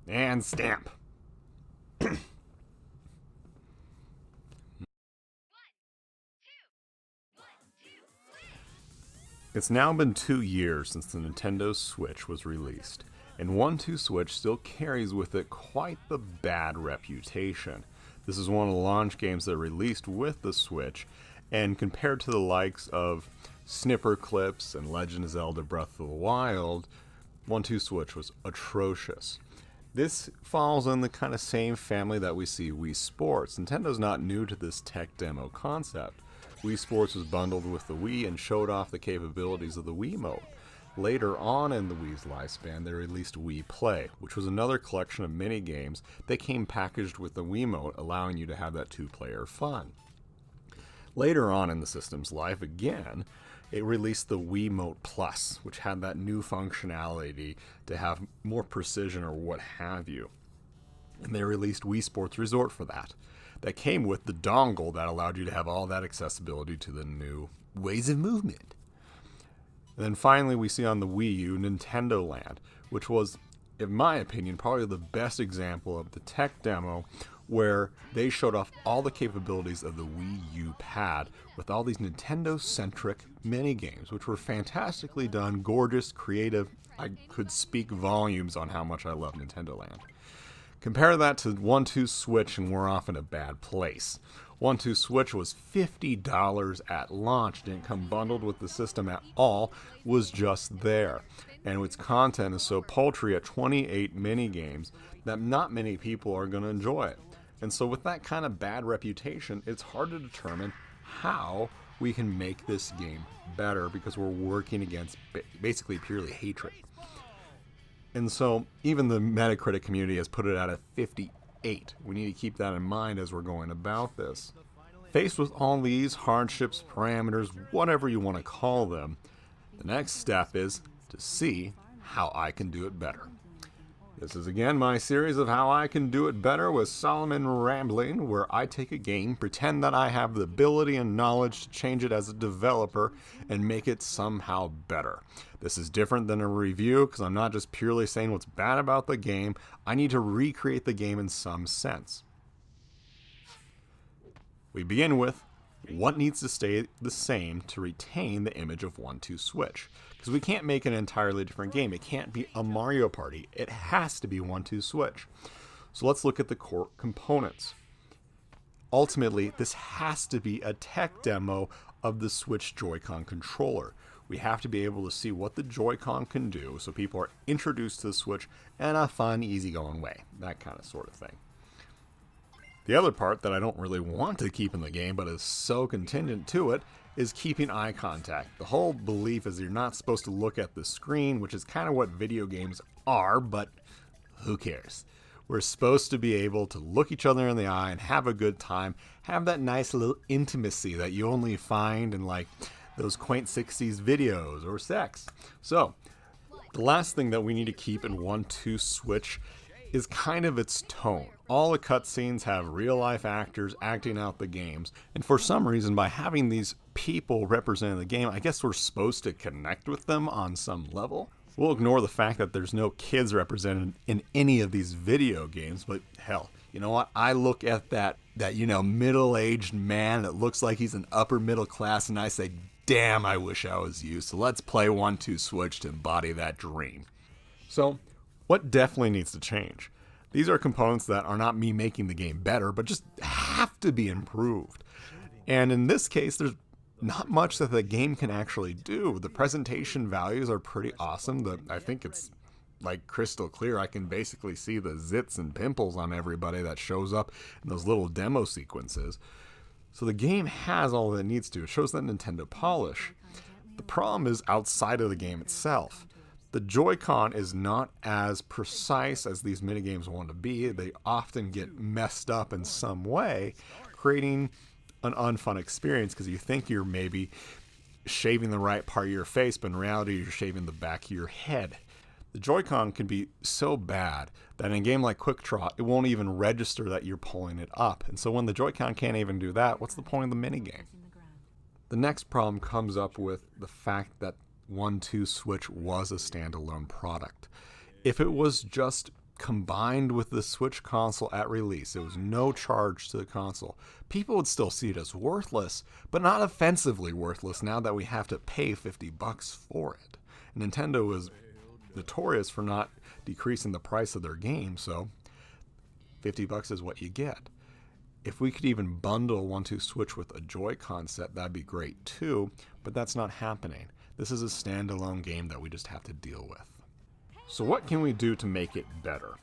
And stamp. It's now been 2 years since the Nintendo Switch was released, and 1-2 Switch still carries with it quite the bad reputation. This is one of the launch games that released with the Switch, and compared to the likes of Snipper Clips and Legend of Zelda Breath of the Wild, 1-2 Switch was atrocious. This falls in the kind of same family that we see Wii Sports. Nintendo's not new to this tech demo concept. Wii Sports was bundled with the Wii and showed off the capabilities of the Wiimote. Later on in the Wii's lifespan, they released Wii Play, which was another collection of mini-games that came packaged with the Wiimote, allowing you to have that two-player fun. Later on in the system's life, again, it released the Wiimote Plus, which had that new functionality to have more precision or what have you. And they released Wii Sports Resort for that. That came with the dongle that allowed you to have all that accessibility to the new ways of movement. And then finally we see on the Wii U Nintendo Land, which was, in my opinion, probably the best example of the tech demo where they showed off all the capabilities of the Wii U pad with all these Nintendo-centric mini-games, which were fantastically done, gorgeous, creative. I could speak volumes on how much I love Nintendo Land. Compare that to 1-2 Switch and we're off in a bad place. 1-2 Switch was $50 at launch, didn't come bundled with the system at all, was just there. And its content is so paltry at 28 mini-games that not many people are going to enjoy it. And so with that kind of bad reputation, it's hard to determine how we can make this game better because we're working against basically purely hatred. And so even the Metacritic community has put it at a 58. We need to keep that in mind as we're going about this. Faced with all these hardships, parameters, whatever you want to call them, the next step is to see how I can do it better. This is again my series of How I Can Do It Better with Solomon Rambling, where I take a game, pretend that I have the ability and knowledge to change it as a developer, and make it somehow better. This is different than a review, because I'm not just purely saying what's bad about the game, I need to recreate the game in some sense. We begin with what needs to stay the same to retain the image of 1-2 Switch. Because we can't make an entirely different game. It can't be a Mario Party. It has to be 1-2 Switch. So let's look at the core components. Ultimately, this has to be a tech demo of the Switch Joy-Con controller. We have to be able to see what the Joy-Con can do so people are introduced to the Switch in a fun, easygoing way. That kind of sort of thing. The other part that I don't really want to keep in the game, but is so contingent to it, is keeping eye contact. The whole belief is you're not supposed to look at the screen, which is kind of what video games are, but who cares? We're supposed to be able to look each other in the eye and have a good time, have that nice little intimacy that you only find in like those quaint 60s videos or sex. So, the last thing that we need to keep in 1-2 Switch is kind of its tone. All the cutscenes have real-life actors acting out the games, and for some reason, by having these people representing the game, I guess we're supposed to connect with them on some level. We'll ignore the fact that there's no kids represented in any of these video games, but hell, you know what? I look at that middle-aged man that looks like he's an upper middle class, and I say, damn, I wish I was you. So let's play 1-2 Switch to embody that dream. So, what definitely needs to change? These are components that are not me making the game better, but just have to be improved. And in this case, there's not much that the game can actually do. The presentation values are pretty awesome. I think it's like crystal clear. I can basically see the zits and pimples on everybody that shows up in those little demo sequences. So the game has all that it needs to. It shows that Nintendo polish. The problem is outside of the game itself. The Joy-Con is not as precise as these minigames want to be. They often get messed up in some way, creating an unfun experience because you think you're maybe shaving the right part of your face, but in reality you're shaving the back of your head. The Joy-Con can be so bad that in a game like Quick Draw, it won't even register that you're pulling it up. And so when the Joy-Con can't even do that, what's the point of the minigame? The next problem comes up with the fact that 1-2 Switch was a standalone product. If it was just combined with the Switch console at release, it was no charge to the console, people would still see it as worthless, but not offensively worthless now that we have to pay $50 for it. And Nintendo was notorious for not decreasing the price of their game, so $50 is what you get. If we could even bundle 1-2 Switch with a Joy-Con set, that'd be great too, but that's not happening. This is a standalone game that we just have to deal with. So what can we do to make it better?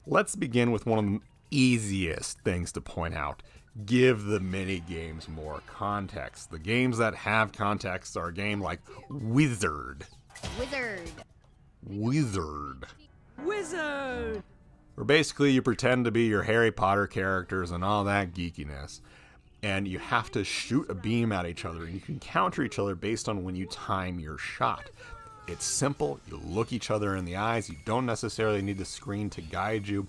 Let's begin with one of the easiest things to point out. Give the mini games more context. The games that have context are a game like Wizard. Where basically you pretend to be your Harry Potter characters and all that geekiness. And you have to shoot a beam at each other, and you can counter each other based on when you time your shot. It's simple, you look each other in the eyes, you don't necessarily need the screen to guide you,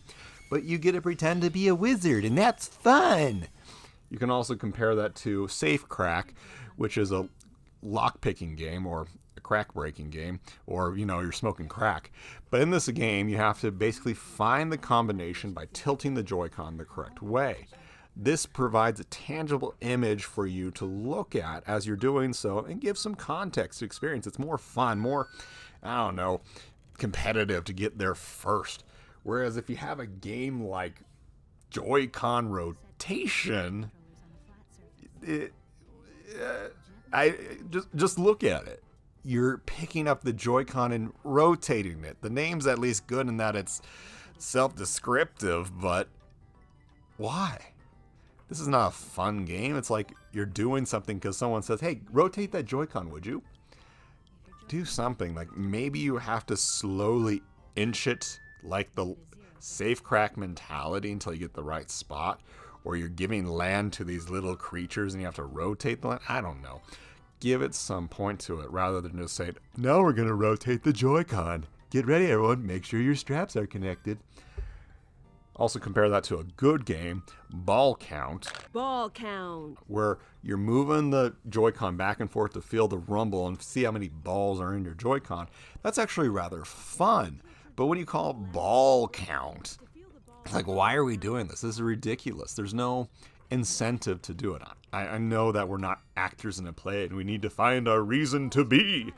but you get to pretend to be a wizard, and that's fun! You can also compare that to Safe Crack, which is a lock-picking game, or a crack-breaking game, or, you're smoking crack. But in this game, you have to basically find the combination by tilting the Joy-Con the correct way. This provides a tangible image for you to look at as you're doing so and give some context to experience. It's more fun, more, competitive to get there first. Whereas if you have a game like Joy-Con rotation, just look at it. You're picking up the Joy-Con and rotating it. The name's at least good in that it's self-descriptive, but why? This is not a fun game. It's like you're doing something because someone says, hey, rotate that Joy-Con, would you? Do something. Like maybe you have to slowly inch it like the Safe Crack mentality until you get the right spot. Or you're giving land to these little creatures and you have to rotate the land. I don't know. Give it some point to it rather than just say, now we're going to rotate the Joy-Con. Get ready, everyone. Make sure your straps are connected. Also compare that to a good game, Ball Count. Where you're moving the Joy-Con back and forth to feel the rumble and see how many balls are in your Joy-Con. That's actually rather fun. But when you call it Ball Count, it's like, why are we doing this? This is ridiculous. There's no incentive to do it. I know that we're not actors in a play and we need to find our reason to be.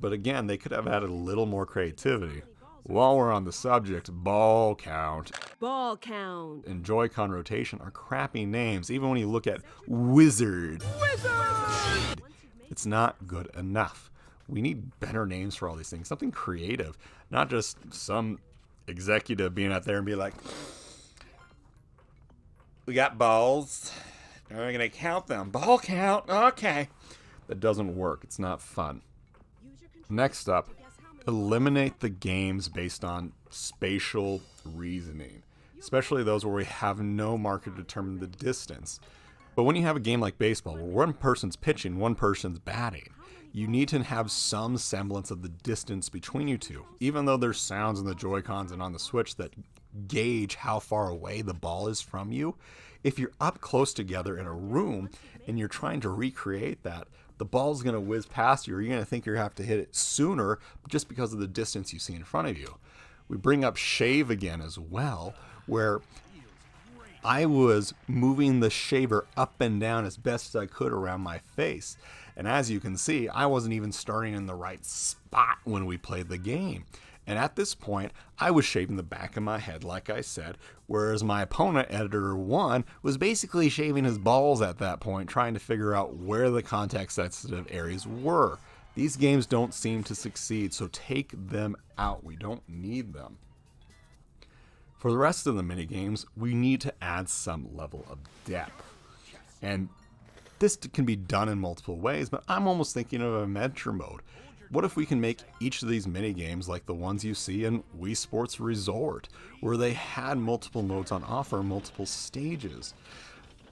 But again, they could have added a little more creativity. While we're on the subject, Ball Count and Joy-Con rotation are crappy names. Even when you look at Wizard, it's not good enough. We need better names for all these things. Something creative, not just some executive being out there and be like, we got balls, and we're going to count them. Ball count, okay. That doesn't work. It's not fun. Next up, eliminate the games based on spatial reasoning, especially those where we have no marker to determine the distance. But when you have a game like baseball, where one person's pitching, one person's batting, you need to have some semblance of the distance between you two. Even though there's sounds in the Joy-Cons and on the Switch that gauge how far away the ball is from you, if you're up close together in a room and you're trying to recreate that, the ball's going to whiz past you, or you're going to think you have to hit it sooner just because of the distance you see in front of you. We bring up shave again as well, where I was moving the shaver up and down as best as I could around my face. And as you can see, I wasn't even starting in the right spot when we played the game. And at this point, I was shaving the back of my head, like I said, whereas my opponent, Editor 1, was basically shaving his balls at that point, trying to figure out where the context-sensitive areas were. These games don't seem to succeed, so take them out. We don't need them. For the rest of the minigames, we need to add some level of depth. And this can be done in multiple ways, but I'm almost thinking of a adventure mode. What if we can make each of these minigames like the ones you see in Wii Sports Resort, where they had multiple modes on offer, multiple stages?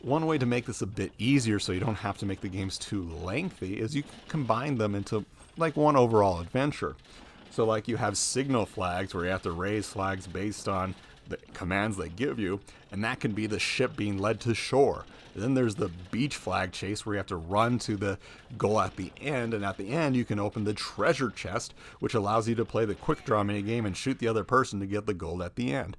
One way to make this a bit easier so you don't have to make the games too lengthy is you combine them into like one overall adventure. So like you have signal flags where you have to raise flags based on the commands they give you, and that can be the ship being led to shore. Then there's the beach flag chase where you have to run to the goal at the end, and at the end you can open the treasure chest, which allows you to play the quick draw mini game and shoot the other person to get the gold at the end.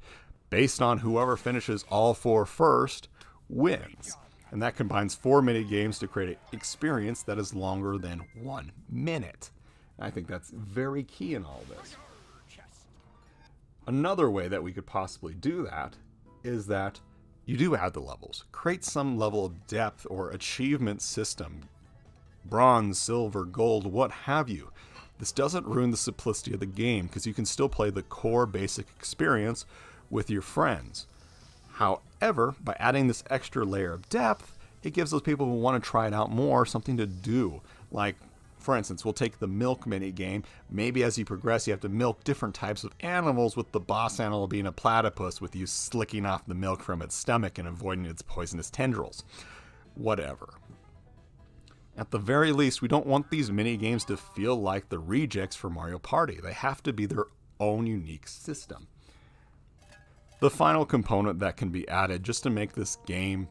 Based on whoever finishes all 4 first wins. And that combines 4 mini games to create an experience that is longer than 1 minute. I think that's very key in all this. Another way that we could possibly do that is that you do add the levels. Create some level of depth or achievement system. Bronze, silver, gold, what have you. This doesn't ruin the simplicity of the game because you can still play the core basic experience with your friends. However, by adding this extra layer of depth, it gives those people who want to try it out more something to do. Like, for instance, we'll take the milk mini game. Maybe as you progress, you have to milk different types of animals, with the boss animal being a platypus, with you slicking off the milk from its stomach and avoiding its poisonous tendrils. Whatever. At the very least, we don't want these mini games to feel like the rejects for Mario Party. They have to be their own unique system. The final component that can be added just to make this game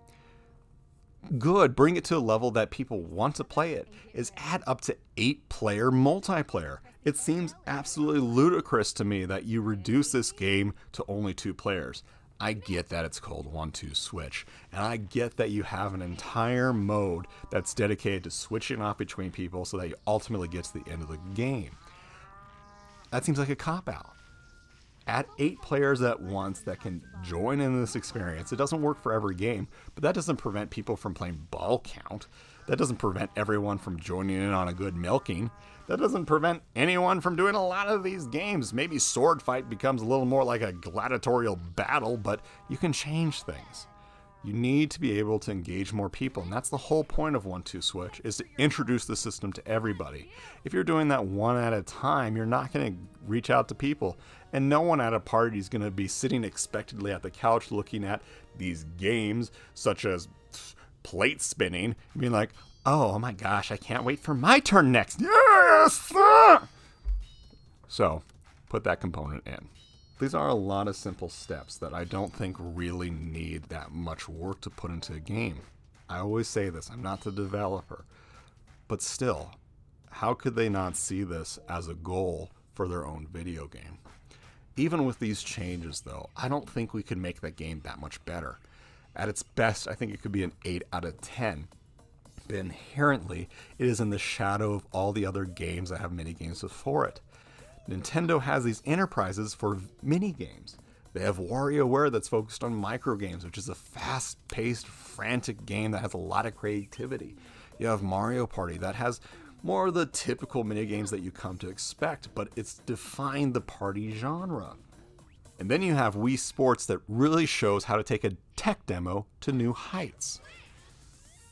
good, bring it to a level that people want to play it, is add up to 8-player multiplayer. It seems absolutely ludicrous to me that you reduce this game to only 2 players. I get that it's called 1-2 Switch, and I get that you have an entire mode that's dedicated to switching off between people so that you ultimately get to the end of the game. That seems like a cop-out. Add 8 players at once that can join in this experience. It doesn't work for every game, but that doesn't prevent people from playing ball count. That doesn't prevent everyone from joining in on a good milking. That doesn't prevent anyone from doing a lot of these games. Maybe sword fight becomes a little more like a gladiatorial battle, but you can change things. You need to be able to engage more people, and that's the whole point of 1-2 Switch, is to introduce the system to everybody. If you're doing that one at a time, you're not going to reach out to people, and no one at a party is going to be sitting expectantly at the couch looking at these games, such as plate spinning, and being like, oh my gosh, I can't wait for my turn next. Yes! So, put that component in. These are a lot of simple steps that I don't think really need that much work to put into a game. I always say this, I'm not the developer. But still, how could they not see this as a goal for their own video game? Even with these changes, though, I don't think we could make that game that much better. At its best, I think it could be an 8 out of 10. But inherently, it is in the shadow of all the other games that have minigames before it. Nintendo has these enterprises for mini-games. They have WarioWare that's focused on microgames, which is a fast-paced, frantic game that has a lot of creativity. You have Mario Party that has more of the typical mini-games that you come to expect, but it's defined the party genre. And then you have Wii Sports that really shows how to take a tech demo to new heights.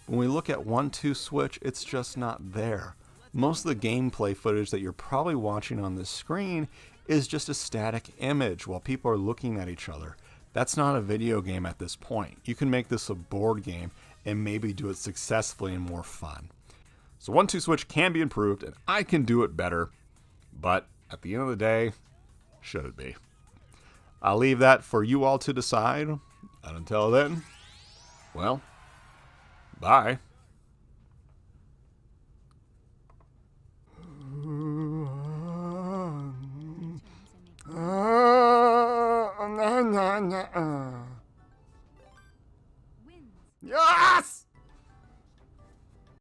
When we look at 1-2 Switch, it's just not there. Most of the gameplay footage that you're probably watching on the screen is just a static image while people are looking at each other. That's not a video game at this point. You can make this a board game and maybe do it successfully and more fun. So 1-2 Switch can be improved, and I can do it better, but at the end of the day, should it be? I'll leave that for you all to decide, and until then, well, bye.